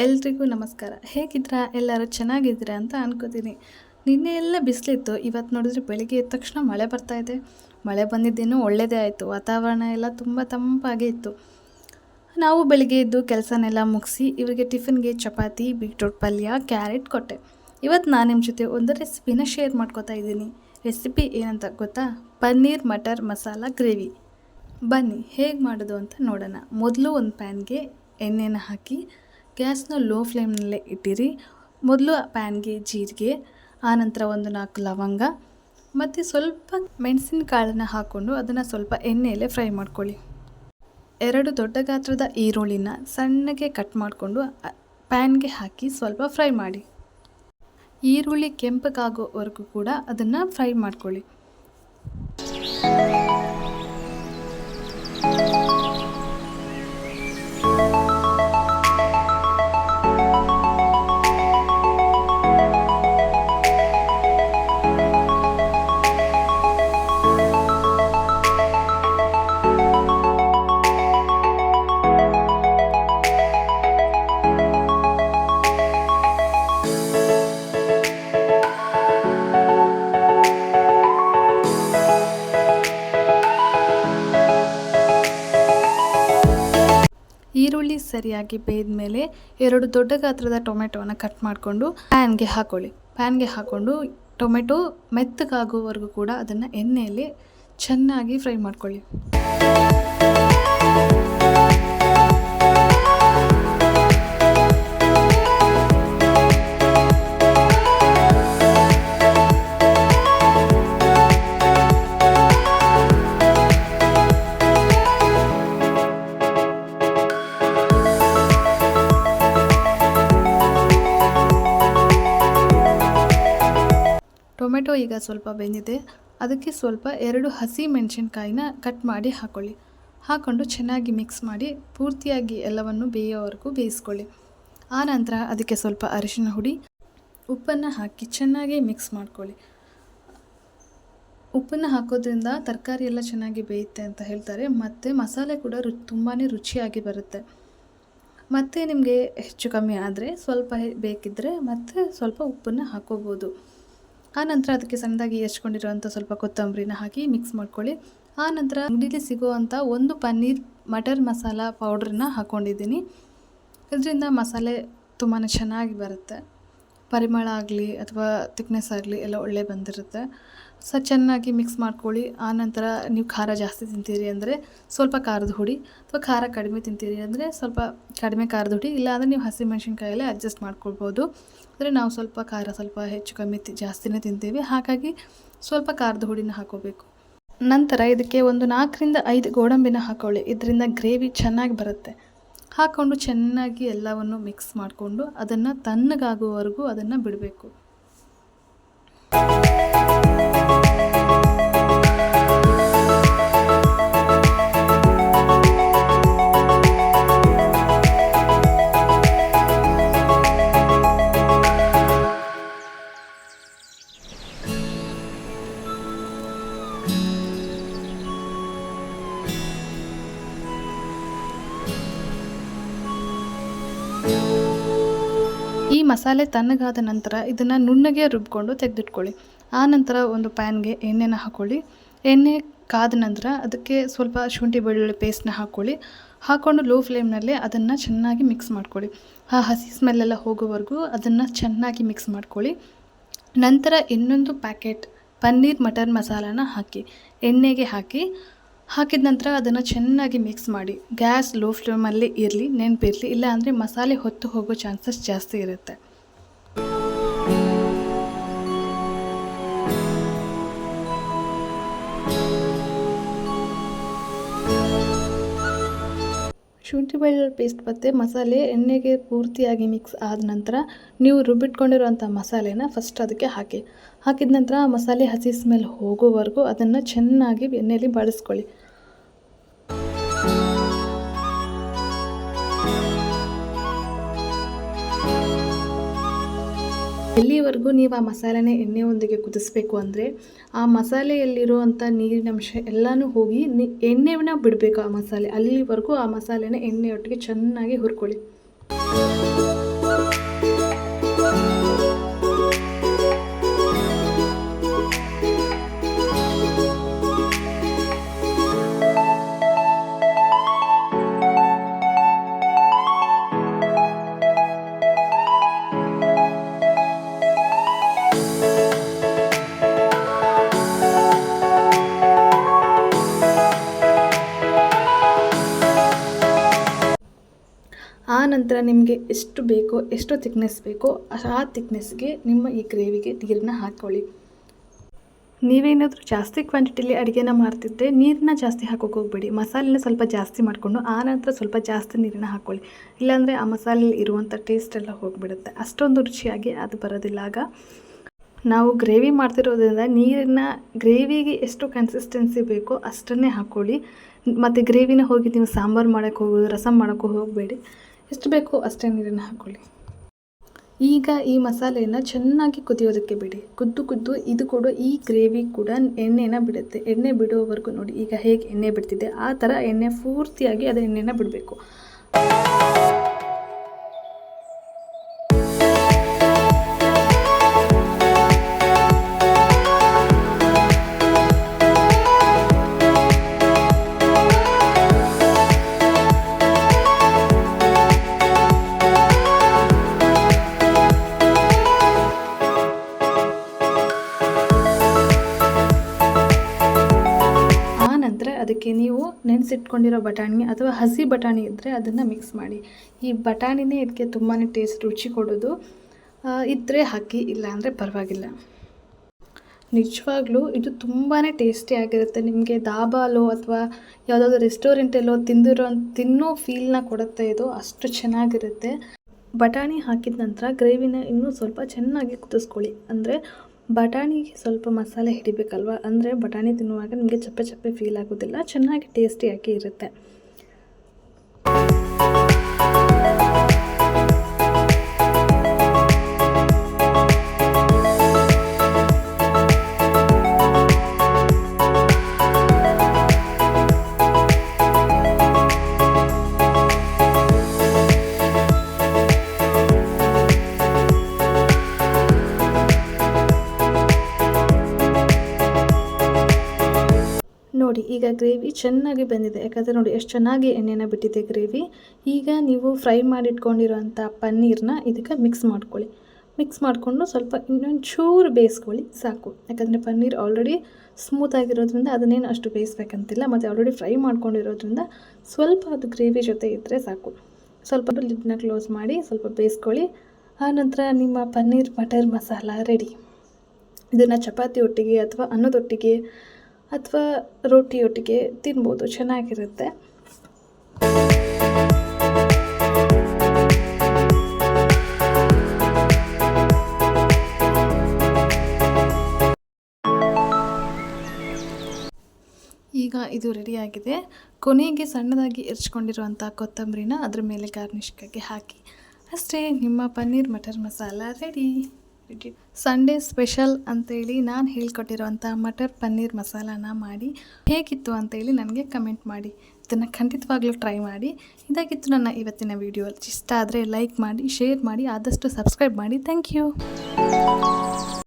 ಎಲ್ರಿಗೂ ನಮಸ್ಕಾರ. ಹೇಗಿದ್ದೀರಾ? ಎಲ್ಲರೂ ಚೆನ್ನಾಗಿದ್ದೀರಾ ಅಂತ ಅನ್ಕೋತೀನಿ. ನಿನ್ನೆ ಎಲ್ಲ ಬಿಸಿಲಿತ್ತು. ಇವತ್ತು ನೋಡಿದ್ರೆ ಬೆಳಿಗ್ಗೆ ಎದ್ದ ತಕ್ಷಣ ಮಳೆ ಬರ್ತಾ ಇದೆ. ಮಳೆ ಬಂದಿದ್ದೇನೋ ಒಳ್ಳೆಯದೇ ಆಯಿತು. ವಾತಾವರಣ ಎಲ್ಲ ತುಂಬ ತಂಪಾಗೇ ಇತ್ತು. ನಾವು ಬೆಳಿಗ್ಗೆ ಎದ್ದು ಕೆಲಸನೆಲ್ಲ ಮುಗಿಸಿ ಇವರಿಗೆ ಟಿಫಿನ್ಗೆ ಚಪಾತಿ, ಬೀಟ್ರೂಟ್ ಪಲ್ಯ, ಕ್ಯಾರೆಟ್ ಕೊಟ್ಟೆ. ಇವತ್ತು ನಾನು ನಿಮ್ಮ ಜೊತೆ ಒಂದು ರೆಸಿಪಿನ ಶೇರ್ ಮಾಡ್ಕೋತಾ ಇದ್ದೀನಿ. ರೆಸಿಪಿ ಏನಂತ ಗೊತ್ತಾ? ಪನ್ನೀರ್ ಮಟರ್ ಮಸಾಲ ಗ್ರೇವಿ. ಬನ್ನಿ ಹೇಗೆ ಮಾಡೋದು ಅಂತ ನೋಡೋಣ. ಮೊದಲು ಒಂದು ಪ್ಯಾನ್ಗೆ ಎಣ್ಣೆನ ಹಾಕಿ ಗ್ಯಾಸ್ನ ಲೋ ಫ್ಲೇಮ್ನಲ್ಲೇ ಇಟ್ಟಿರಿ. ಮೊದಲು ಪ್ಯಾನ್ಗೆ ಜೀರಿಗೆ, ಆನಂತರ ಒಂದು 4 ಲವಂಗ ಮತ್ತು ಸ್ವಲ್ಪ ಮೆಣಸಿನಕಾಳನ್ನು ಹಾಕ್ಕೊಂಡು ಅದನ್ನು ಸ್ವಲ್ಪ ಎಣ್ಣೆಯಲ್ಲೇ ಫ್ರೈ ಮಾಡ್ಕೊಳ್ಳಿ. 2 ದೊಡ್ಡ ಗಾತ್ರದ ಈರುಳ್ಳಿನ ಸಣ್ಣಗೆ ಕಟ್ ಮಾಡಿಕೊಂಡು ಪ್ಯಾನ್ಗೆ ಹಾಕಿ ಸ್ವಲ್ಪ ಫ್ರೈ ಮಾಡಿ. ಈರುಳ್ಳಿ ಕೆಂಪಗಾಗೋವರೆಗೂ ಕೂಡ ಅದನ್ನು ಫ್ರೈ ಮಾಡ್ಕೊಳ್ಳಿ. ಈರುಳ್ಳಿ ಸರಿಯಾಗಿ ಬೇಯ್ದ ಮೇಲೆ 2 ದೊಡ್ಡ ಗಾತ್ರದ ಟೊಮೆಟೊನ ಕಟ್ ಮಾಡಿಕೊಂಡು ಪ್ಯಾನ್ಗೆ ಹಾಕ್ಕೊಂಡು ಟೊಮೆಟೊ ಮೆತ್ತಗಾಗುವವರೆಗೂ ಕೂಡ ಅದನ್ನು ಎಣ್ಣೆಯಲ್ಲಿ ಚೆನ್ನಾಗಿ ಫ್ರೈ ಮಾಡ್ಕೊಳ್ಳಿ. ಟೊಮೆಟೊ ಈಗ ಸ್ವಲ್ಪ ಬೆಂದಿದೆ. ಅದಕ್ಕೆ ಸ್ವಲ್ಪ 2 ಹಸಿ ಮೆಣಸಿನ್ಕಾಯಿನ ಕಟ್ ಮಾಡಿ ಹಾಕ್ಕೊಂಡು ಚೆನ್ನಾಗಿ ಮಿಕ್ಸ್ ಮಾಡಿ ಪೂರ್ತಿಯಾಗಿ ಎಲ್ಲವನ್ನು ಬೇಯೋವರೆಗೂ ಬೇಯಿಸ್ಕೊಳ್ಳಿ. ಆನಂತರ ಅದಕ್ಕೆ ಸ್ವಲ್ಪ ಅರಿಶಿನ ಹುಡಿ, ಉಪ್ಪನ್ನು ಹಾಕಿ ಚೆನ್ನಾಗಿ ಮಿಕ್ಸ್ ಮಾಡ್ಕೊಳ್ಳಿ. ಉಪ್ಪನ್ನು ಹಾಕೋದ್ರಿಂದ ತರಕಾರಿ ಎಲ್ಲ ಚೆನ್ನಾಗಿ ಬೇಯುತ್ತೆ ಅಂತ ಹೇಳ್ತಾರೆ. ಮತ್ತು ಮಸಾಲೆ ಕೂಡ ತುಂಬಾ ರುಚಿಯಾಗಿ ಬರುತ್ತೆ. ಮತ್ತು ನಿಮಗೆ ಹೆಚ್ಚು ಕಮ್ಮಿ ಆದರೆ ಸ್ವಲ್ಪ ಬೇಕಿದ್ದರೆ ಮತ್ತು ಸ್ವಲ್ಪ ಉಪ್ಪನ್ನು ಹಾಕೋಬೋದು. ಆನಂತರ ಅದಕ್ಕೆ ಸಣ್ಣದಾಗಿ ಹೆಚ್ಕೊಂಡಿರೋಂಥ ಸ್ವಲ್ಪ ಕೊತ್ತಂಬರಿನ ಹಾಕಿ ಮಿಕ್ಸ್ ಮಾಡ್ಕೊಳ್ಳಿ. ಆನಂತರ ಅಂಗಡಿಲಿ ಸಿಗುವಂಥ ಒಂದು ಪನ್ನೀರ್ ಮಟರ್ ಮಸಾಲ ಪೌಡ್ರನ್ನ ಹಾಕ್ಕೊಂಡಿದ್ದೀನಿ. ಇದರಿಂದ ಮಸಾಲೆ ತುಂಬಾ ಚೆನ್ನಾಗಿ ಬರುತ್ತೆ. ಪರಿಮಳ ಆಗಲಿ ಅಥವಾ ತಿಕ್ನೆಸ್ ಆಗಲಿ ಎಲ್ಲ ಒಳ್ಳೆ ಬಂದಿರುತ್ತೆ. ಚೆನ್ನಾಗಿ ಮಿಕ್ಸ್ ಮಾಡ್ಕೊಳ್ಳಿ. ಆನಂತರ ನೀವು ಖಾರ ಜಾಸ್ತಿ ತಿಂತೀರಿ ಅಂದರೆ ಸ್ವಲ್ಪ ಖಾರದ ಹುಡಿ, ಅಥವಾ ಖಾರ ಕಡಿಮೆ ತಿಂತೀರಿ ಅಂದರೆ ಸ್ವಲ್ಪ ಕಡಿಮೆ ಖಾರದ ಹುಡಿ, ಇಲ್ಲಾಂದರೆ ನೀವು ಹಸಿಮೆಣ್ಸಿನ್ಕಾಯಲ್ಲೇ ಅಡ್ಜಸ್ಟ್ ಮಾಡ್ಕೊಳ್ಬೋದು. ಅಂದರೆ ನಾವು ಸ್ವಲ್ಪ ಖಾರ ಸ್ವಲ್ಪ ಹೆಚ್ಚು ಕಮ್ಮಿ ಜಾಸ್ತಿನೇ ತಿಂತೀವಿ, ಹಾಗಾಗಿ ಸ್ವಲ್ಪ ಖಾರದ ಹುಡಿನ ಹಾಕೋಬೇಕು. ನಂತರ ಇದಕ್ಕೆ ಒಂದು 4 ರಿಂದ 5 ಗೋಡಂಬಿನ ಹಾಕ್ಕೊಳ್ಳಿ. ಇದರಿಂದ ಗ್ರೇವಿ ಚೆನ್ನಾಗಿ ಬರುತ್ತೆ. ಹಾಕ್ಕೊಂಡು ಚೆನ್ನಾಗಿ ಎಲ್ಲವನ್ನು ಮಿಕ್ಸ್ ಮಾಡಿಕೊಂಡು ಅದನ್ನು ತಣ್ಣಗಾಗುವವರೆಗೂ ಅದನ್ನು ಬಿಡಬೇಕು. ಈ ಮಸಾಲೆ ತಣ್ಣಗಾದ ನಂತರ ಇದನ್ನು ನುಣ್ಣಗೆ ರುಬ್ಕೊಂಡು ತೆಗೆದಿಟ್ಕೊಳ್ಳಿ. ಆನಂತರ ಒಂದು ಪ್ಯಾನ್ಗೆ ಎಣ್ಣೆನ ಹಾಕ್ಕೊಳ್ಳಿ. ಎಣ್ಣೆ ಕಾದ ನಂತರ ಅದಕ್ಕೆ ಸ್ವಲ್ಪ ಶುಂಠಿ ಬೆಳ್ಳುಳ್ಳಿ ಪೇಸ್ಟ್ನ ಹಾಕ್ಕೊಂಡು ಲೋ ಫ್ಲೇಮ್ನಲ್ಲೇ ಅದನ್ನು ಚೆನ್ನಾಗಿ ಮಿಕ್ಸ್ ಮಾಡ್ಕೊಳ್ಳಿ. ಆ ಹಸಿ ಸ್ಮೆಲ್ಲೆಲ್ಲ ಹೋಗೋವರೆಗೂ ಅದನ್ನು ಚೆನ್ನಾಗಿ ಮಿಕ್ಸ್ ಮಾಡ್ಕೊಳ್ಳಿ. ನಂತರ ಇನ್ನೊಂದು ಪ್ಯಾಕೆಟ್ ಪನ್ನೀರ್ ಮಟರ್ ಮಸಾಲಾನ ಎಣ್ಣೆಗೆ ಹಾಕಿದ ನಂತರ ಅದನ್ನು ಚೆನ್ನಾಗಿ ಮಿಕ್ಸ್ ಮಾಡಿ. ಗ್ಯಾಸ್ ಲೋ ಫ್ಲೇಮಲ್ಲಿ ಇರಲಿ, ನೆನಪಿರಲಿ, ಇಲ್ಲ ಅಂದರೆ ಮಸಾಲೆ ಹೊತ್ತು ಹೋಗೋ ಚಾನ್ಸಸ್ ಜಾಸ್ತಿ ಇರುತ್ತೆ. ಶುಂಠಿ ಬೆಳ್ಳುಳ್ಳಿ ಪೇಸ್ಟ್ ಮತ್ತು ಮಸಾಲೆ ಎಣ್ಣೆಗೆ ಪೂರ್ತಿಯಾಗಿ ಮಿಕ್ಸ್ ಆದ ನಂತರ ನೀವು ರುಬ್ಬಿಟ್ಕೊಂಡಿರೋಂಥ ಮಸಾಲೆನ ಫಸ್ಟ್ ಅದಕ್ಕೆ ಹಾಕಿದ ನಂತರ ಆ ಮಸಾಲೆ ಹಸಿ ಸ್ಮೆಲ್ ಹೋಗೋವರೆಗೂ ಅದನ್ನು ಚೆನ್ನಾಗಿ ಎಣ್ಣೆಯಲ್ಲಿ ಬಾಡಿಸ್ಕೊಳ್ಳಿ. ಎಲ್ಲಿವರೆಗೂ ನೀವು ಆ ಮಸಾಲೆನೇ ಎಣ್ಣೆಯೊಂದಿಗೆ ಕುದಿಸ್ಬೇಕು ಅಂದರೆ ಆ ಮಸಾಲೆಯಲ್ಲಿರುವಂಥ ನೀರಿನಂಶ ಎಲ್ಲನೂ ಹೋಗಿ ಎಣ್ಣೆನ ಬಿಡಬೇಕು. ಆ ಮಸಾಲೆ ಅಲ್ಲಿವರೆಗೂ ಆ ಮಸಾಲೆನ ಎಣ್ಣೆಯೊಟ್ಟಿಗೆ ಚೆನ್ನಾಗಿ ಹುರ್ಕೊಳ್ಳಿ. ಆ ನಂತರ ನಿಮಗೆ ಎಷ್ಟು ಬೇಕೋ, ಎಷ್ಟು ಥಿಕ್ನೆಸ್ ಬೇಕೋ ಆ ಥಿಕ್ನೆಸ್ಗೆ ನಿಮ್ಮ ಈ ಗ್ರೇವಿಗೆ ನೀರನ್ನ ಹಾಕ್ಕೊಳ್ಳಿ. ನೀವೇನಾದರೂ ಜಾಸ್ತಿ ಕ್ವಾಂಟಿಟಿಲಿ ಅಡುಗೆನ ಮಾಡ್ತಿದ್ದರೆ ನೀರನ್ನ ಜಾಸ್ತಿ ಹಾಕೋಕೆ ಹೋಗಬೇಡಿ. ಮಸಾಲೆನ ಸ್ವಲ್ಪ ಜಾಸ್ತಿ ಮಾಡಿಕೊಂಡು ಆನಂತರ ಸ್ವಲ್ಪ ಜಾಸ್ತಿ ನೀರನ್ನ ಹಾಕ್ಕೊಳ್ಳಿ. ಇಲ್ಲಾಂದರೆ ಆ ಮಸಾಲೆಯಲ್ಲಿ ಇರುವಂಥ ಟೇಸ್ಟ್ ಎಲ್ಲ ಹೋಗಿಬಿಡುತ್ತೆ, ಅಷ್ಟೊಂದು ರುಚಿಯಾಗಿ ಅದು ಬರೋದಿಲ್ಲ. ಆಗ ನಾವು ಗ್ರೇವಿ ಮಾಡ್ತಿರೋದ್ರಿಂದ ನೀರನ್ನ ಗ್ರೇವಿಗೆ ಎಷ್ಟು ಕನ್ಸಿಸ್ಟೆನ್ಸಿ ಬೇಕೋ ಅಷ್ಟನ್ನೇ ಹಾಕ್ಕೊಳ್ಳಿ. ಮತ್ತು ಗ್ರೇವಿನ ಹೋಗಿ ನೀವು ಸಾಂಬಾರು ಮಾಡೋಕ್ಕೆ ಹೋಗೋದು, ರಸಮ್ ಮಾಡೋಕ್ಕೆ ಹೋಗಬೇಡಿ. ಎಷ್ಟು ಬೇಕೋ ಅಷ್ಟೇ ನೀರನ್ನು ಹಾಕ್ಕೊಳ್ಳಿ. ಈಗ ಈ ಮಸಾಲೆಯನ್ನು ಚೆನ್ನಾಗಿ ಕುದಿಯೋದಕ್ಕೆ ಬಿಡಿ. ಕುದ್ದು ಇದು ಕೂಡ ಈ ಗ್ರೇವಿ ಕೂಡ ಎಣ್ಣೆನ ಬಿಡುತ್ತೆ. ಎಣ್ಣೆ ಬಿಡುವವರೆಗೂ ನೋಡಿ, ಈಗ ಹೇಗೆ ಎಣ್ಣೆ ಬಿಡ್ತಿದೆ ಆ ಥರ ಎಣ್ಣೆ ಪೂರ್ತಿಯಾಗಿ ಅದು ಎಣ್ಣೆನ ಬಿಡಬೇಕು. ಅದಕ್ಕೆ ನೀವು ನೆನೆಸಿಟ್ಕೊಂಡಿರೋ ಬಟಾಣಿ ಅಥವಾ ಹಸಿ ಬಟಾಣಿ ಇದ್ದರೆ ಅದನ್ನು ಮಿಕ್ಸ್ ಮಾಡಿ. ಈ ಬಟಾಣಿನೇ ಇದಕ್ಕೆ ತುಂಬಾ ರುಚಿ ಕೊಡೋದು. ಇದ್ದರೆ ಹಾಕಿ, ಇಲ್ಲ ಅಂದರೆ ಪರವಾಗಿಲ್ಲ. ನಿಜವಾಗ್ಲೂ ಇದು ತುಂಬಾ ಟೇಸ್ಟಿಯಾಗಿರುತ್ತೆ. ನಿಮಗೆ ದಾಬಾಲೋ ಅಥವಾ ಯಾವುದಾದ್ರೂ ರೆಸ್ಟೋರೆಂಟಲ್ಲೋ ತಿನ್ನೋ ಫೀಲ್ನ ಕೊಡುತ್ತೆ ಇದು, ಅಷ್ಟು ಚೆನ್ನಾಗಿರುತ್ತೆ. ಬಟಾಣಿ ಹಾಕಿದ ನಂತರ ಗ್ರೇವಿನ ಇನ್ನೂ ಸ್ವಲ್ಪ ಚೆನ್ನಾಗಿ ಕುದಿಸ್ಕೊಳ್ಳಿ. ಅಂದರೆ ಬಟಾಣಿಗೆ ಸ್ವಲ್ಪ ಮಸಾಲೆ ಹಿಡಿಬೇಕಲ್ವ, ಅಂದರೆ ಬಟಾಣಿ ತಿನ್ನುವಾಗ ನಿಮಗೆ ಚಪ್ಪೆ ಚಪ್ಪೆ ಫೀಲ್ ಆಗೋದಿಲ್ಲ, ಚೆನ್ನಾಗಿ ಟೇಸ್ಟಿಯಾಗಿ ಇರುತ್ತೆ. ನೋಡಿ, ಈಗ ಗ್ರೇವಿ ಚೆನ್ನಾಗಿ ಬಂದಿದೆ. ಯಾಕಂದರೆ ನೋಡಿ ಎಷ್ಟು ಚೆನ್ನಾಗಿ ಎಣ್ಣೆನ ಬಿಟ್ಟಿದೆ ಗ್ರೇವಿ. ಈಗ ನೀವು ಫ್ರೈ ಮಾಡಿಟ್ಕೊಂಡಿರೋಂಥ ಪನ್ನೀರನ್ನ ಇದಕ್ಕೆ ಮಿಕ್ಸ್ ಮಾಡ್ಕೊಳ್ಳಿ. ಮಿಕ್ಸ್ ಮಾಡಿಕೊಂಡು ಸ್ವಲ್ಪ ಇನ್ನೊಂಚೂರು ಬೇಯಿಸ್ಕೊಳ್ಳಿ ಸಾಕು. ಯಾಕಂದರೆ ಪನ್ನೀರ್ ಆಲ್ರೆಡಿ ಸ್ಮೂತಾಗಿರೋದ್ರಿಂದ ಅದನ್ನೇನು ಅಷ್ಟು ಬೇಯಿಸ್ಬೇಕಂತಿಲ್ಲ. ಮತ್ತು ಆಲ್ರೆಡಿ ಫ್ರೈ ಮಾಡ್ಕೊಂಡಿರೋದ್ರಿಂದ ಸ್ವಲ್ಪ ಅದು ಗ್ರೇವಿ ಜೊತೆ ಇದ್ದರೆ ಸಾಕು. ಸ್ವಲ್ಪ ಲಿಡ್ನ ಕ್ಲೋಸ್ ಮಾಡಿ ಸ್ವಲ್ಪ ಬೇಯಿಸ್ಕೊಳ್ಳಿ. ಆನಂತರ ನಿಮ್ಮ ಪನ್ನೀರ್ ಮಟರ್ ಮಸಾಲ ರೆಡಿ. ಇದನ್ನು ಚಪಾತಿ ಒಟ್ಟಿಗೆ ಅಥವಾ ಅನ್ನದೊಟ್ಟಿಗೆ ಅಥವಾ ರೊಟ್ಟಿಯೊಟ್ಟಿಗೆ ತಿನ್ಬೋದು, ಚೆನ್ನಾಗಿರುತ್ತೆ. ಈಗ ಇದು ರೆಡಿಯಾಗಿದೆ. ಕೊನೆಗೆ ಸಣ್ಣದಾಗಿ ಹೆರ್ಚ್ಕೊಂಡಿರುವಂಥ ಕೊತ್ತಂಬರಿನ ಅದ್ರ ಮೇಲೆ ಗಾರ್ನಿಷ್ಗಾಗಿ ಹಾಕಿ. ಅಷ್ಟೇ, ನಿಮ್ಮ paneer matar masala ready. Sunday special ಅಂತೇಳಿ ನಾನು ಹೇಳ್ಕೊಟ್ಟಿರೋಂಥ ಮಟರ್ ಪನ್ನೀರ್ ಮಸಾಲಾನ ಮಾಡಿ ಹೇಗಿತ್ತು ಅಂತೇಳಿ ನನಗೆ ಕಮೆಂಟ್ ಮಾಡಿ. ಇದನ್ನು ಖಂಡಿತವಾಗ್ಲೂ ಟ್ರೈ ಮಾಡಿ. ಇದಾಗಿತ್ತು ನನ್ನ ಇವತ್ತಿನ ವಿಡಿಯೋ. ಇಷ್ಟ ಆದರೆ ಲೈಕ್ ಮಾಡಿ, ಶೇರ್ ಮಾಡಿ, ಆದಷ್ಟು ಸಬ್ಸ್ಕ್ರೈಬ್ ಮಾಡಿ. Thank you.